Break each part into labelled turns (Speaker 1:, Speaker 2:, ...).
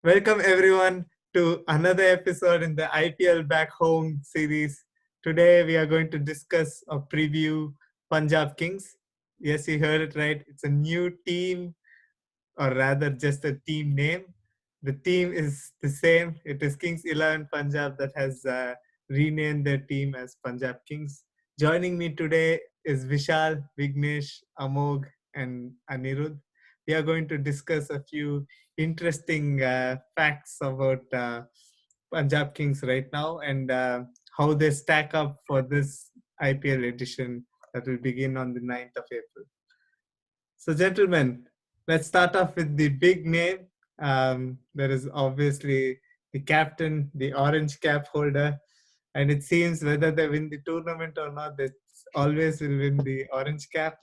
Speaker 1: Welcome everyone to another episode in the IPL Back Home series. Today we are going to discuss or preview Punjab Kings. Yes, you heard it right. It's a new team, or rather just a team name. The team is the same. It is Kings 11 Punjab that has renamed their team as Punjab Kings. Joining me today is Vishal, Vignesh, Amog, and Anirudh. We are going to discuss a few interesting facts about Punjab Kings right now and how they stack up for this IPL edition that will begin on the 9th of April. So, gentlemen, let's start off with the big name. There is obviously the captain, the orange cap holder, and it seems whether they win the tournament or not, they always will win the orange cap.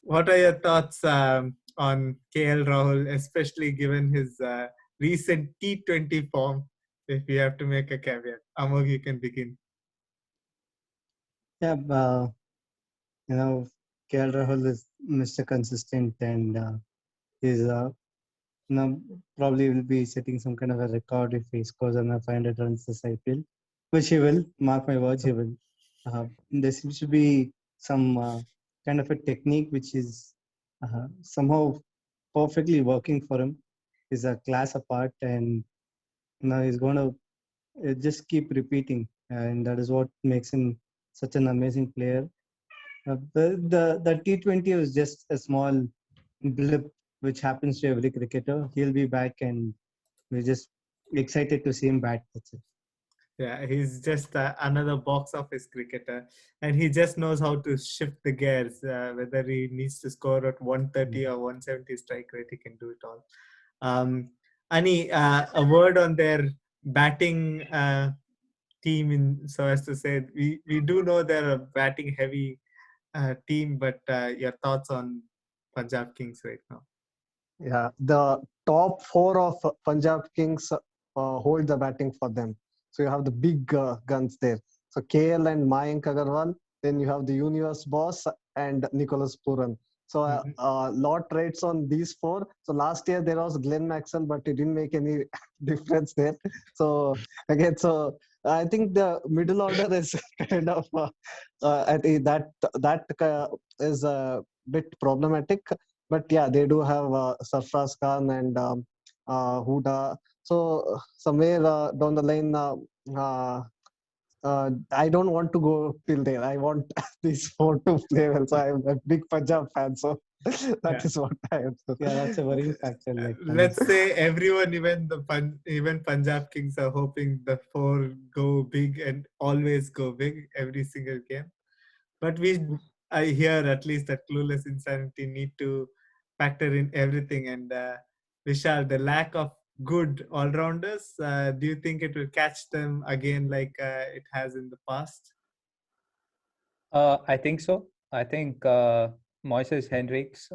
Speaker 1: What are your thoughts on KL Rahul, especially given his recent T20 form? If you have to make a caveat, Amog, you can begin.
Speaker 2: Yeah, you know, KL Rahul is Mr. Consistent and he's probably will be setting some kind of a record if he scores another 500 runs this IPL, which he will. Mark my words, he will. There seems to be some kind of a technique which is somehow perfectly working for him. He's a class apart, and now he's going to just keep repeating, and that is what makes him such an amazing player. The T20 was just a small blip which happens to every cricketer. He'll be back, and we're just excited to see him back. That's it.
Speaker 1: Yeah, he's just another box office cricketer, and he just knows how to shift the gears. Whether he needs to score at 130 or 170 strike rate, he can do it all. Ani, a word on their batting team, in so as to say, we do know they're a batting heavy team, but your thoughts on Punjab Kings right now?
Speaker 3: Yeah, the top four of Punjab Kings hold the batting for them. So you have the big guns there. So KL and Mayank Agarwal. Then you have the universe boss and Nicholas Puran. So
Speaker 1: Mhm.
Speaker 3: lot rates on these four. So last year there was Glenn Maxwell, but it didn't make any difference there. So again, so I think the middle order is kind of I think that is a bit problematic. But yeah, they do have Sarfraz Khan and Huda. So somewhere down the line, I don't want to go till there. I want these four to play well. So I'm a big Punjab fan. So that
Speaker 1: Yeah.
Speaker 3: is what I am.
Speaker 2: Yeah, that's a worrying factor. Like,
Speaker 1: Let's say everyone, even Punjab Kings, are hoping the four go big and always go big every single game. But I hear at least that Clueless Insanity need to factor in everything. And Vishal, the lack of good all-rounders, do you think it will catch them again like it has in the past?
Speaker 4: I think so. I think Moises Hendricks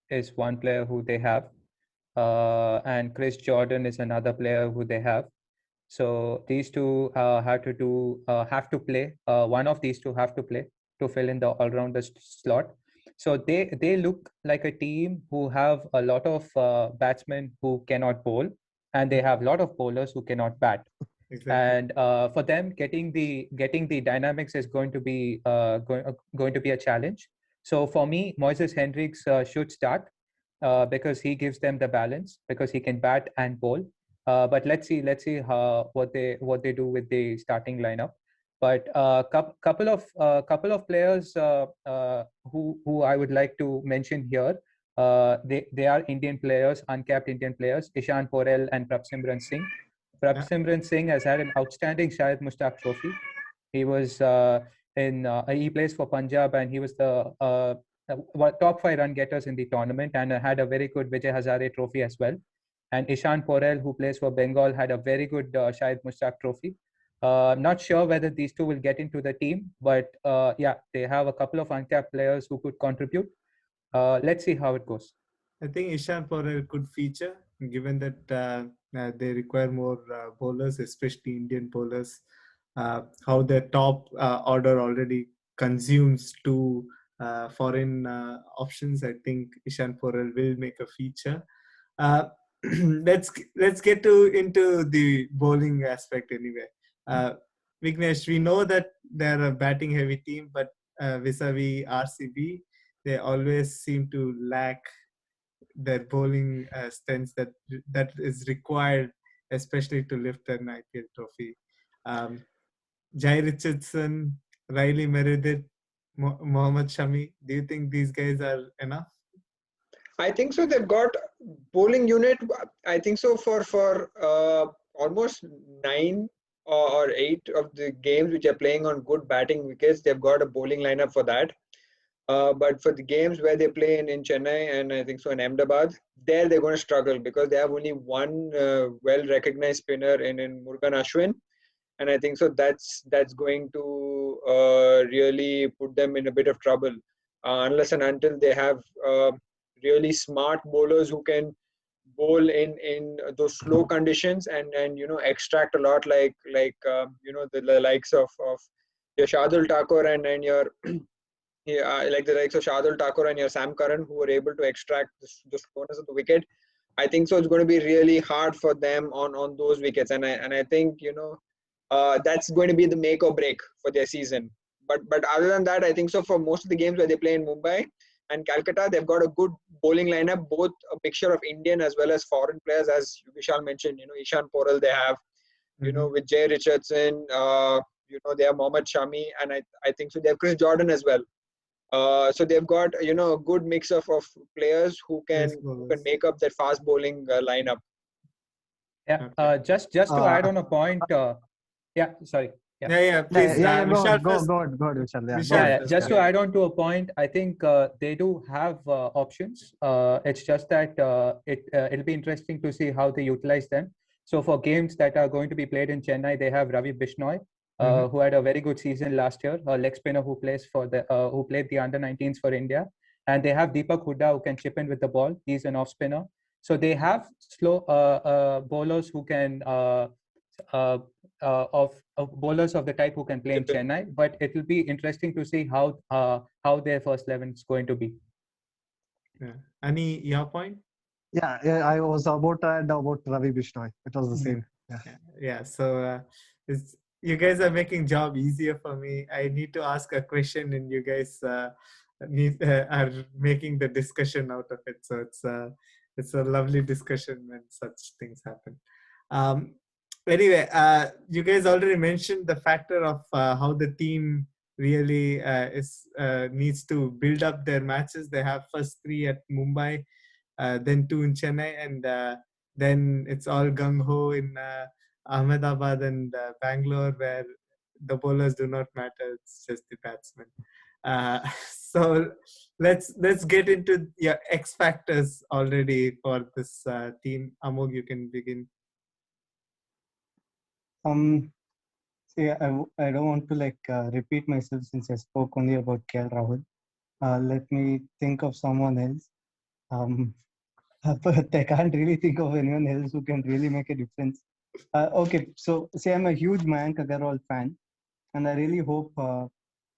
Speaker 4: is one player who they have, and Chris Jordan is another player who they have. So these two have to play. One of these two have to play to fill in the all-rounder slot. So they look like a team who have a lot of batsmen who cannot bowl, and they have a lot of bowlers who cannot bat.
Speaker 1: Exactly.
Speaker 4: And for them, getting the dynamics is going to be a challenge. So for me, Moises Hendricks should start because he gives them the balance, because he can bat and bowl. But let's see what they do with the starting lineup. But couple of players who I would like to mention here. They are Indian players, uncapped Indian players, Ishan Porel and Prabhsimran Singh. Prabhsimran Singh has had an outstanding Shahid Mushtaq Trophy. He was he plays for Punjab, and he was the top 5 run getters in the tournament, and had a very good Vijay Hazare Trophy as well. And Ishan Porel, who plays for Bengal, had a very good Shahid Mushtaq Trophy. Not sure whether these two will get into the team, but yeah, they have a couple of uncapped players who could contribute. Let's see how it goes.
Speaker 1: I think Ishan Porel could feature, given that they require more bowlers, especially Indian bowlers. How their top order already consumes two foreign options. I think Ishan Porel will make a feature. Uh, let's get into the bowling aspect anyway. Vignesh, we know that they're a batting heavy team, but vis-a-vis RCB, they always seem to lack their bowling strength that is required, especially to lift an IPL trophy. Jai Richardson, Riley Meredith, Mohammad Shami. Do you think these guys are enough?
Speaker 5: I think so. They've got bowling unit. I think so for almost 9 or 8 of the games which are playing on good batting wickets. They've got a bowling lineup for that. But for the games where they play in Chennai and I think so in Ahmedabad, there they're going to struggle because they have only one well-recognized spinner in Murugan Ashwin, and I think so that's going to really put them in a bit of trouble unless and until they have really smart bowlers who can bowl in those slow conditions and extract a lot like the likes of your Shardul Thakur and your like the likes of Shardul Thakur and your Sam Curran who were able to extract the slowness of the wicket. I think so it's going to be really hard for them on those wickets, and I think that's going to be the make or break for their season. But other than that, I think so for most of the games where they play in Mumbai and Calcutta, they've got a good bowling lineup, both a mixture of Indian as well as foreign players, as Vishal mentioned. Ishan Poral they have, with Jay Richardson, they have Mohammad Shami, and I think so they have Chris Jordan as well. So they've got a good mix of players who can make up that fast bowling lineup.
Speaker 4: Yeah. Just to add on a point. Yeah. Sorry.
Speaker 1: Yeah. Please.
Speaker 3: Go
Speaker 1: Vishal
Speaker 3: ahead, Vishal.
Speaker 1: Vishal
Speaker 4: Just to add on to a point, I think they do have options. It's just that it'll be interesting to see how they utilize them. So for games that are going to be played in Chennai, they have Ravi Bishnoi, who had a very good season last year, a leg spinner who plays for who played the under-19s for India, and they have Deepak Hooda who can chip in with the ball. He's an off spinner. So they have slow bowlers who can of bowlers of the type who can play in Chennai, but it will be interesting to see how their first 11 is going to be.
Speaker 1: Yeah. Any your point?
Speaker 3: Yeah, I was about to add about Ravi Bishnoi. It was the same.
Speaker 1: Yeah. So you guys are making job easier for me. I need to ask a question, and you guys are making the discussion out of it. So it's a lovely discussion when such things happen. Anyway, you guys already mentioned the factor of how the team really needs to build up their matches. They have first 3 at Mumbai, then 2 in Chennai, and then it's all gung-ho in Ahmedabad and Bangalore, where the bowlers do not matter. It's just the batsmen. So let's get into your X factors already for this team. Amog, you can begin.
Speaker 2: See, I don't want to repeat myself since I spoke only about KL Rahul. Let me think of someone else. But I can't really think of anyone else who can really make a difference. Okay, so say I'm a huge Mayank Agarwal fan, and I really hope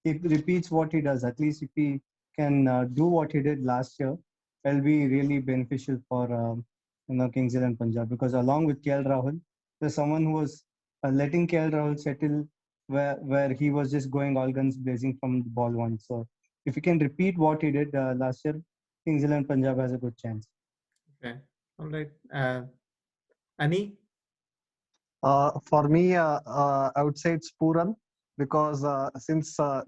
Speaker 2: he repeats what he does. At least if he can do what he did last year, it'll be really beneficial for Kings 11 Punjab, because along with KL Rahul, there's someone who was letting KL Rahul settle where he was just going all guns blazing from the ball one. So if he can repeat what he did last year, Kings 11 Punjab has a good chance.
Speaker 1: Okay. All right. Ani?
Speaker 3: For me, I would say it's Puran, because since I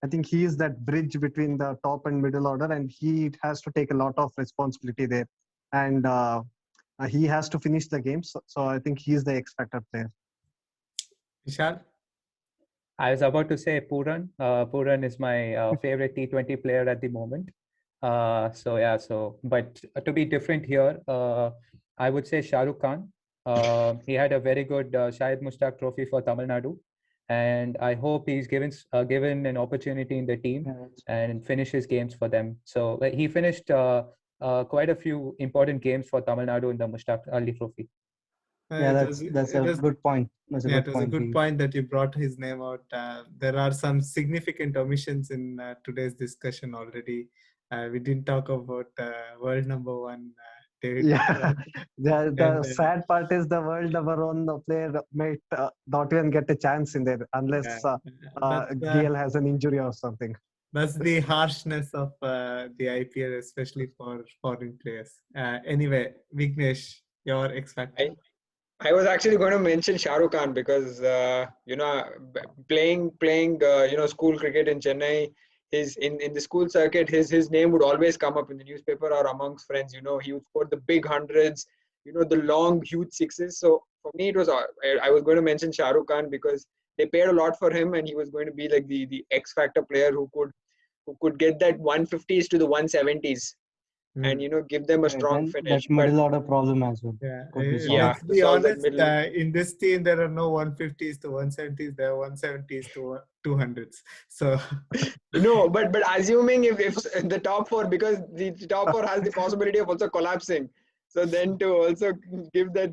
Speaker 3: think he is that bridge between the top and middle order, and he has to take a lot of responsibility there, and he has to finish the game. So I think he's the X factor player.
Speaker 1: Vishal?
Speaker 4: I was about to say Puran. Puran is my favorite T20 player at the moment. But to be different here, I would say Shah Rukh Khan. He had a very good Shahid Mushtaq Trophy for Tamil Nadu, and I hope he's given an opportunity in the team and finishes games for them. So he finished quite a few important games for Tamil Nadu in the Mushtaq Ali Trophy.
Speaker 2: That's a good point.
Speaker 1: It was a good point that you brought his name out. There are some significant omissions in today's discussion already. We didn't talk about world number 1 David.
Speaker 3: Yeah, the
Speaker 1: And,
Speaker 3: sad part is the world number one player might not even get a chance in there
Speaker 1: yeah,
Speaker 3: unless
Speaker 1: that's
Speaker 3: Gale has an injury or something.
Speaker 1: that's the harshness of the IPL, especially for foreign players. Anyway, Vignesh, your X factor.
Speaker 5: I was actually going to mention Shah Rukh Khan because playing school cricket in Chennai, his in the school circuit, his name would always come up in the newspaper or amongst friends. He would score the big hundreds, the long huge sixes. So for me, it was I was going to mention Shah Rukh Khan because they paid a lot for him and he was going to be like the X factor player who could get that 150s to the 170s and give them a
Speaker 2: Right,
Speaker 5: strong
Speaker 2: and
Speaker 5: finish.
Speaker 2: that middle order problem as well
Speaker 1: Yeah,
Speaker 2: could be solved.
Speaker 5: Yeah,
Speaker 1: let's
Speaker 5: to
Speaker 1: be
Speaker 5: solve that
Speaker 1: honest.
Speaker 5: middle.
Speaker 1: In this team, there are no 150s to 170s. There are 170s to 200s. So
Speaker 5: No, but assuming if the top four, because the top four has the possibility of also collapsing, so then to also give that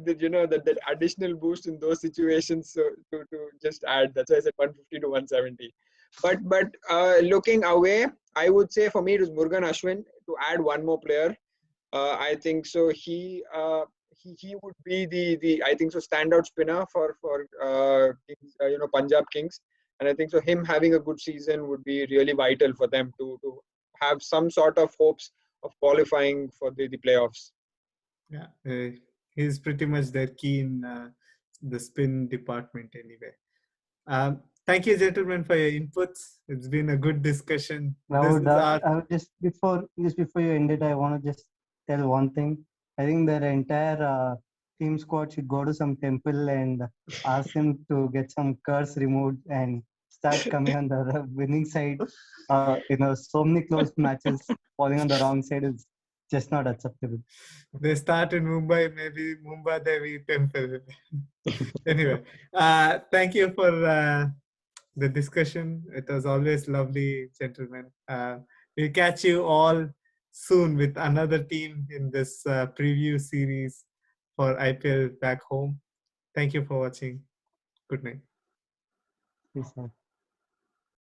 Speaker 5: additional boost in those situations, so to just add, that's why I said 150 to 170. But looking away, I would say for me it was Murugan Ashwin to add one more player. I think so. He would be the I think so standout spinner for Kings, Punjab Kings, and I think so him having a good season would be really vital for them to have some sort of hopes of qualifying for the playoffs.
Speaker 1: yeah, he's pretty much their key in the spin department anyway. Thank you, gentlemen, for your inputs. It's been a good discussion. This is our
Speaker 2: I would just before you end it, I want to just tell one thing. I think their entire team squad should go to some temple and ask him to get some curse removed and start coming on the winning side. So many close matches falling on the wrong side is just not acceptable.
Speaker 1: they start in Mumbai, maybe Mumbai Devi Temple. Anyway, thank you for the discussion. It was always lovely, gentlemen. We'll catch you all soon with another team in this preview series for IPL back home. Thank you for watching. Good night.
Speaker 2: Peace out.